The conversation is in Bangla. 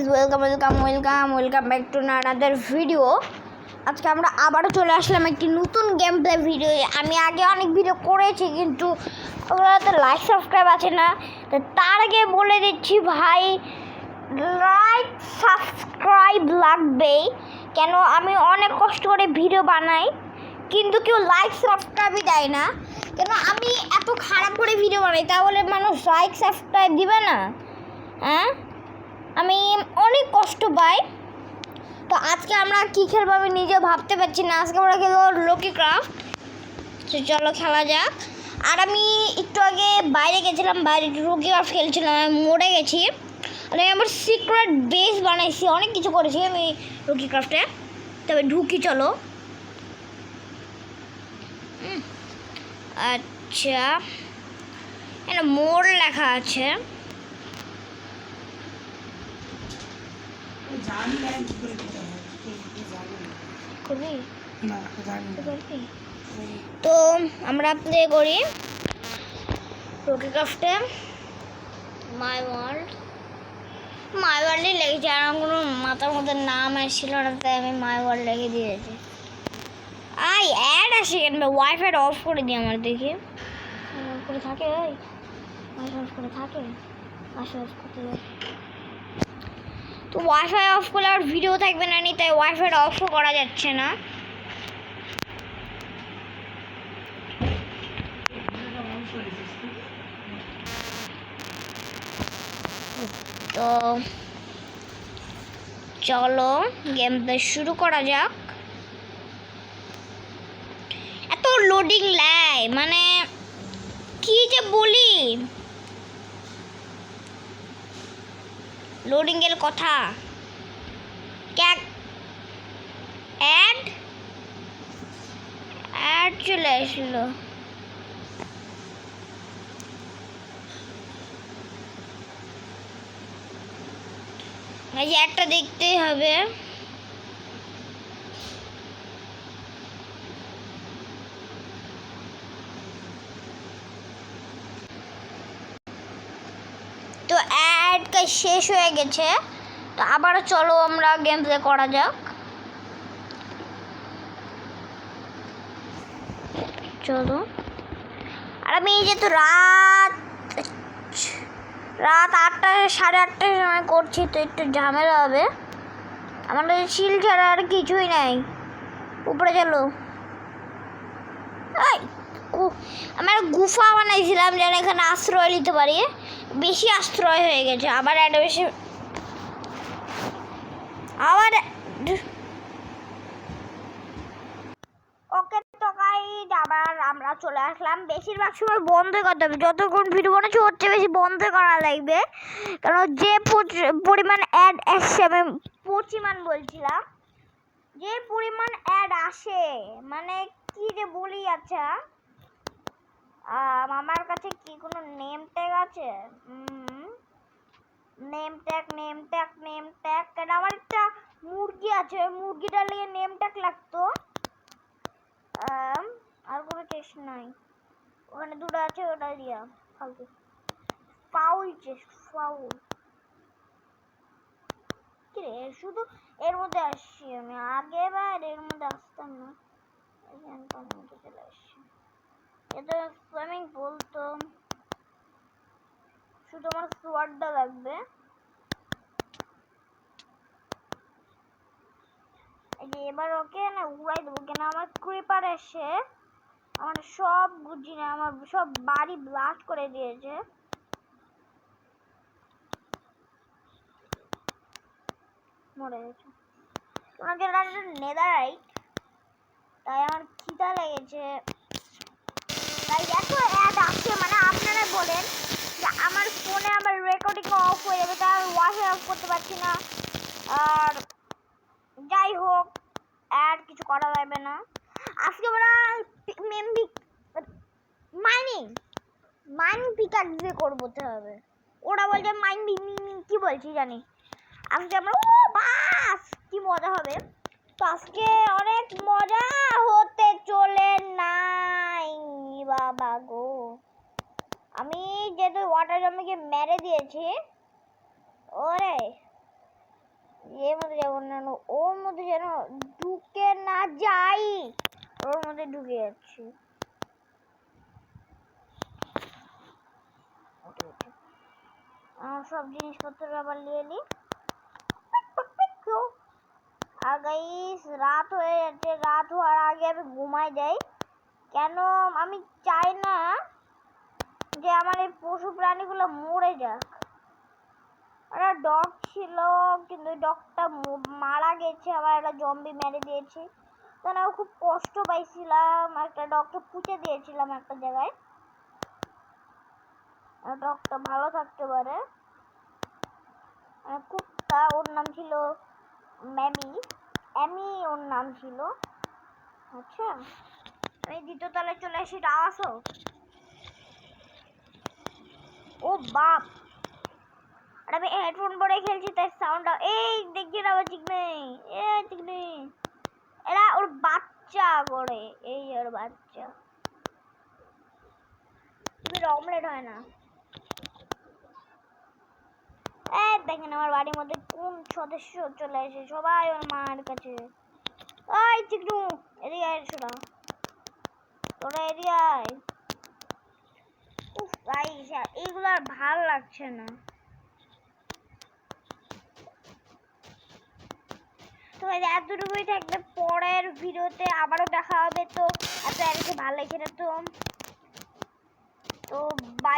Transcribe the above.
Guys welcome back to another video. আজকে আমরা আবারও চলে আসলাম একটি নতুন গেম প্লে ভিডিও। আমি আগে অনেক ভিডিও করেছি কিন্তু ওগুলোতে লাইক সাবস্ক্রাইব আছে না, তো তার আগে বলে দিচ্ছি ভাই, লাইক সাবস্ক্রাইব লাগবেই। কেন আমি অনেক কষ্ট করে ভিডিও বানাই কিন্তু কেউ লাইক সাবস্ক্রাইবই দেয় না। কেন আমি এত খারাপ করে ভিডিও বানাই, তাহলে মানুষ লাইক সাবস্ক্রাইব দিবে না? হ্যাঁ, আমি অনেক কষ্ট পাই। তো আজকে আমরা কী খেলবো আমি নিজে ভাবতে পারছি না। আজকে আমরা খেলবো লকি ক্রাফট। তো চলো খেলা যাক। আর আমি একটু আগে বাইরে গেছিলাম, বাইরে লকি ক্রাফট খেলছিলাম, আমি মরে গেছি। আর আমি আমার সিক্রেট বেস বানাইছি, অনেক কিছু করেছি আমি লকি ক্রাফটে। তবে ঢুকি চলো। আচ্ছা, এটা মোড় লেখা আছে। তো আমরা প্লে করি লকি ক্রাফটে। মাই ওয়ার্ল্ডে লেগেছে, আর আমার কোনো মাথার মধ্যে নাম আসছিল না, তাই আমি মাই ওয়ার্ল্ড লেগে দিয়েছি। অ্যাড আসে কেন? ওয়াইফাই অফ করে দিই আমার, দেখি অফ করে থাকে। ওয়াইফাই অফ করে থাকে, ওয়াইফাই অফ করতে যায়। তো ওয়াইফাই অফ করলে আর ভিডিও থাকবে না, তাই ওয়াইফাইটা অফও করা যাচ্ছে না। তো চলো গেমটা শুরু করা যাক। এত লোডিং লাই, মানে কি যে বলি, লোডিং এর কথা। অ্যাড চলে আসলো। এই যে একটা দেখতেই হবে। তো অ্যাডটা শেষ হয়ে গেছে। তো আবার চলো আমরা গেম প্লে করা যাক। চলো। আর আমি যেহেতু রাত 8টা 8:30টার সময় করছি, তো একটু ঝামেলা হবে। আমাদের শিল ছাড়া আর কিছুই নাই। উপরে চলো। আমার গুফা বানাইছিলাম যেন এখানে আশ্রয় নিতে পারি। বেশি আশ্রয় হয়ে গেছে, আবার একটা বেশি। ওকে তো গাইস, আবার আমরা চলে আসলাম। বেশিরভাগ সময় বন্ধ করতে হবে, যতক্ষণ ভিডিও বানাচ্ছি ওর চেয়ে বেশি বন্ধ করা লাগবে। কারণ যে পরিমাণ অ্যাড আসছে, আমি পরিমাণ বলছিলাম, যে পরিমাণ অ্যাড আসে, মানে কি যে বলি। আচ্ছা, আমার কাছে কি কোনো নেম ট্যাগ আছে? নেম ট্যাগ কেন? আমার একটা মুরগি আছে, ওই মুরগিটা নিয়ে নেম ট্যাগ লাগতো। আর কোনো চেষ্টা নাই, ওখানে দুটো আছে, ওটা দিয়া ফালতু ফাউল চেস্ট ফাউল। কি রে, শুধু এর মধ্যে আসছি আমি, আগে বার এর মধ্যে আসতাম না। চলে আসছি, এটা সুইমিং পুল। তো শুধু আমার সোয়ার্ডটা লাগবে। এবার ওকে না উড়াই দেবো, কেন আমার ক্রিপার এসে আমার সব গুজিয়ে, আমার সব বাড়ি ব্লাস্ট করে দিয়েছে। মরে গেছে। তোমাকে নেদারাইট, তাই আমার খিদা লেগেছে। তাই এত অ্যাড আসছে, মানে আপনারা বলেন যে আমার ফোনে আমার রেকর্ডিং অফ হয়ে যাবে, তাই আমি ওয়াইফাই অফ করতে পারছি না। আর যাই হোক, অ্যাড কিছু করা যাবে না। আজকে আমরা মাইনিং পিকার দিয়ে করবো হবে। ওরা বলছে মাইনিং কি বলছি জানি। আজকে আমরা বাস কি মজা হবে। তো আজকে অনেক মজা হতে চলে নাই বাবা গো। আমি যেহেতু ওয়াটার জাম্পিংকে মেরে দিয়েছি, ওরে মধ্যে যাবো না, ওর মধ্যে যেন ঢুকে না যাই, ওর মধ্যে ঢুকে যাচ্ছি। সব জিনিসপত্র আবার নিয়ে নি। আর গাইস রাত হয়ে যাচ্ছে, রাত হওয়ার আগে আমি ঘুমাই যাই। কেন আমি চাই না যে আমার এই পশু প্রাণীগুলো মরে যাক। একটা ডগ ছিল কিন্তু ডগটা মারা গেছে, আবার একটা জম্বি মেরে দিয়েছে। তখন আমি খুব কষ্ট পাইছিলাম, একটা ডগকে পুঁতে দিয়েছিলাম একটা জায়গায়। ডগটা ভালো থাকতে পারে। কুত্তা, ওর নাম ছিল অ্যামি ওর নাম ছিল। আচ্ছা আমি দ্বিতীয় তলায় চলে আসি, আসো। ও বাপ, আর আমি হেডফোন পরে খেলছি তাই সাউন্ড। এই দেখছি না আমার চিকনে, চিকনে এরা ওর বাচ্চা করে, এই ওর বাচ্চা। তুমি অমলেট হয় না। দেখেন আমার বাড়ির মধ্যে কোন সদস্য চলে আসে, সবাই ওর মার কাছে। ওই চিকনু এদিকে আয়, শোনা তোরা এদিকে আয়। উফ গাইস এইগুলো আর ভাল লাগছে না। তো এতটুকুই থাকবে, পরের ভিডিওতে আবারও দেখা হবে। তো আপনাদের ভালো লেগেছে তো বাই।